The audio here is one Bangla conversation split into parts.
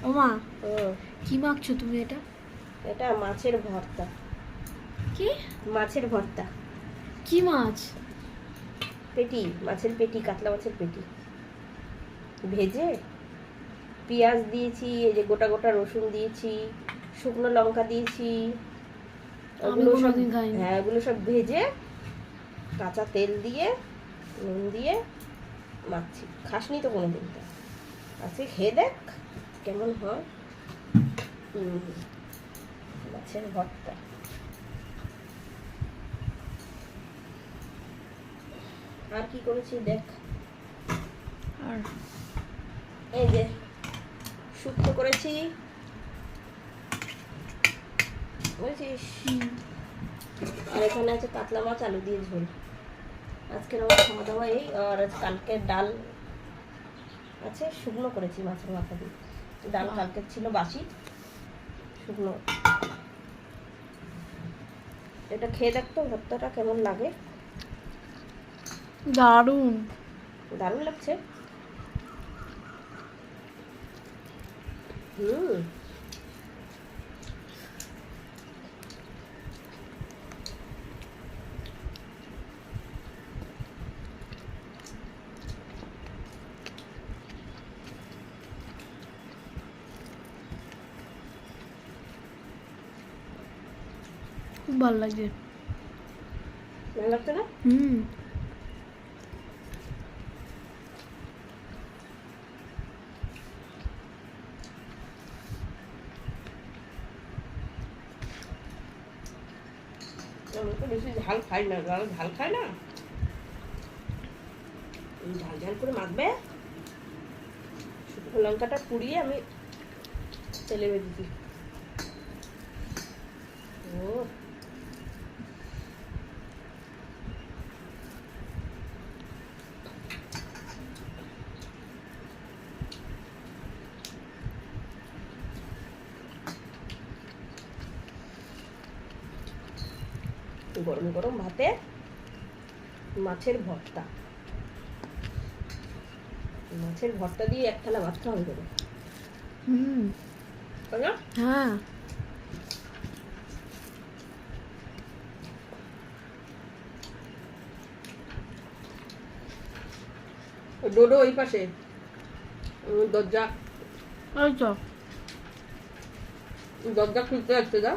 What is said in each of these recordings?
ও মা, হুম, কি মাখছো তুমি এটা? এটা মাছের ভর্তা। কি মাছের ভর্তা, কি মাছ? পেটি, মাছের পেটি, কাতলা মাছের পেটি ভেজে পেঁয়াজ দিয়েছি, এই যে গোটা গোটা রসুন দিয়েছি, শুকনো লঙ্কা দিয়েছি, আমি ওগুলো সব, কোনোদিন খাইনি। হ্যাঁ ওগুলো সব ভেজে কাঁচা তেল দিয়ে নুন দিয়ে মাখছি। খাসনি তো কোনোদিন, তো আজকে খেয়ে দেখ কেমন হয়। মাছের ভর্তা। আর কি করেছি দেখ, আর এই যে শুক্তো করেছি, বুঝেছিস, আর এখানে আছে কাতলা মাছ আলু দিয়ে ঝোল। আজকের আমার খাওয়া দাওয়া এই, আর কালকে ডাল আছে, শুকনো করেছি মাছের মাথা দিয়ে। ডাল কালকে ছিল বাসি, শুকনো। এটা খেয়ে দেখতো ভর্তাটা কেমন লাগে। দারুণ। দারুণ লাগছে। হুম, খুব ভালো লাগছে। ভালো লাগছে না? হুম। আমি তো বেশি ঝাল খাই না, যারা ঝাল খায় না ঝাল ঝাল করে মাখবে। শুকনো লঙ্কাটা পুড়িয়ে আমি তেলে ভেজেছি। ও, গরম গরম ভাতে মাছের ভর্তা, মাছের ভর্তা দিয়ে এক থালা ভাত খাওয়া যাবে, হুম। তাই না? হ্যাঁ। ডোডো ওই পাশে দরজা ওই তো দরজা খুলতে যাচ্ছে, যা।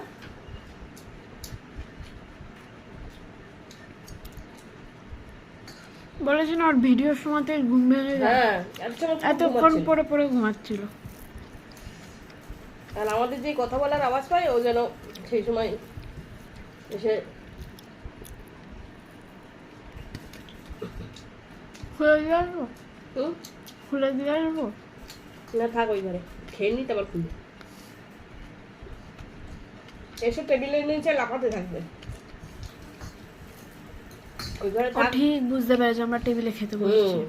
বলেছি না, ওর ভিডিওর সময়তে ঘুম ভেঙে যায়। হ্যাঁ, এতক্ষণ পরে পরে ঘুমাচ্ছিল। আর আমাদের যে কথা বলার আওয়াজ পায়, ও যেন সেই সময় এসে খুলে দিয়ে আসবো? হুম, খুলে দিয়ে আসবো? না থাক ওই ঘরে, খেয়ে নিতে আবার খুলবে। এসে টেবিলের নিচে লাফাতে থাকবে, ওই ঘরে ও থাক। ঠিক বুঝতে পেরেছে আমরা টেবিলে খেতে বসছি। হুম,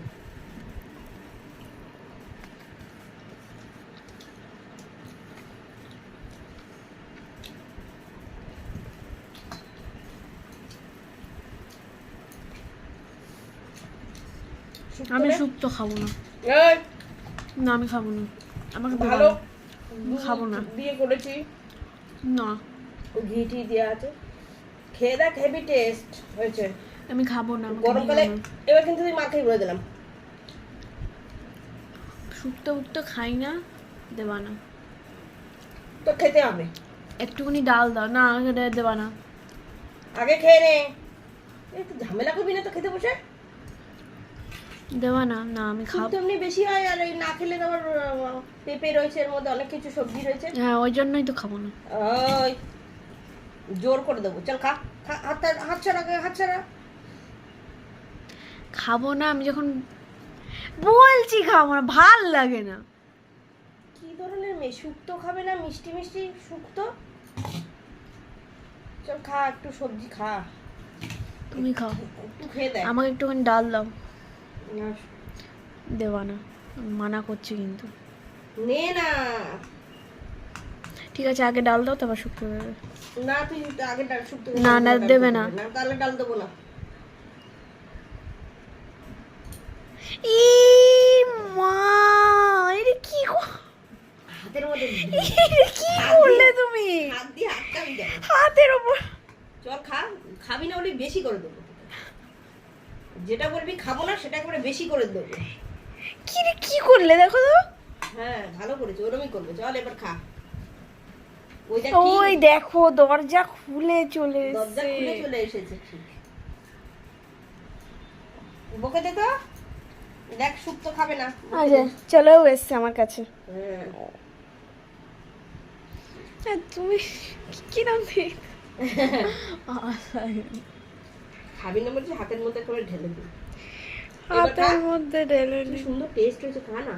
আমি শুক্তো খাবো না। এই, না আমি খাবো না, আমাকে দেবো ভালো না। আমি খাবো না। দিয়ে করেছি, না ঘি টি দেওয়া আছে, খেয়ে দেখ, হেভি টেস্ট হয়েছে। আমি খাবো না, আমাকে গরমকালে দিও না। এবার কিন্তু তুই মাকেই বলে দিলাম। শুক্তো উক্তো খাই না, দেবা না। তো খেতে হবে, একটুখানি ডাল দাও না, দেবা না। আগে খেয়ে নে, এই তো ঝামেলা করবি না তো খেতে বসে। দেবা না, না আমি খুব খাবো। তো এমনি বেশি হয়, আর এই না খেলে তো আবার পেঁপে রয়েছে, এর মধ্যে অনেক কিছু সবজি রয়েছে। হ্যাঁ ওই জন্যই তো খাবো না। ওই জোর করে দেবো, চল খা, খা, হাত ছাড়া, হাত ছাড়া। খাবো না আমি যখন বলছি খাবো না, ভাল লাগে না। কি ধরনের মেয়ে, শুক্তো খাবে না, মিষ্টি মিষ্টি শুক্তো। চল খা, একটু সবজি খা, তুমি খাও, একটু খেয়ে দেখ। আমাকে একটুখানি ডাল দাও। না, দেবা না, আমি মানা করছি কিন্তু। নে না। ঠিক আছে আগে ডাল দাও, তারপর শুক্তো দেবে। না তুই আগে ডাল শুক্তো না, না, দেবে না। না, তাহলে ডাল দেবো না। ই মা, এটা কি হাতের কি করলে তুমি? হাত দিয়ে আটকাবি কেন? হাতের ওপর। চল খা, খাবি না বলে বেশি করে দেবো। যেটা বলবি খাবো না সেটা করে বেশি করে দেবো। কি রে, কি করলে দেখো তো? হ্যাঁ ভালো করেছো, ওরমই করবে। চল এবার খা। ওই দেখ ওই দেখো দরজা খুলে চলে দরজা খুলে এসেছে। চলে এসেছে ঠিক। বকে দে তো। দেখ সুপ তো খাবে না। আচ্ছা চলেও এসছে আমার কাছে। হ্যাঁ। তুমি কি নাম দিই? খাবি না বলছি হাতের মধ্যে করে ঢেলে দিই। হাতের মধ্যে ঢেলে কি সুন্দর টেস্ট হয়েছে, খা না।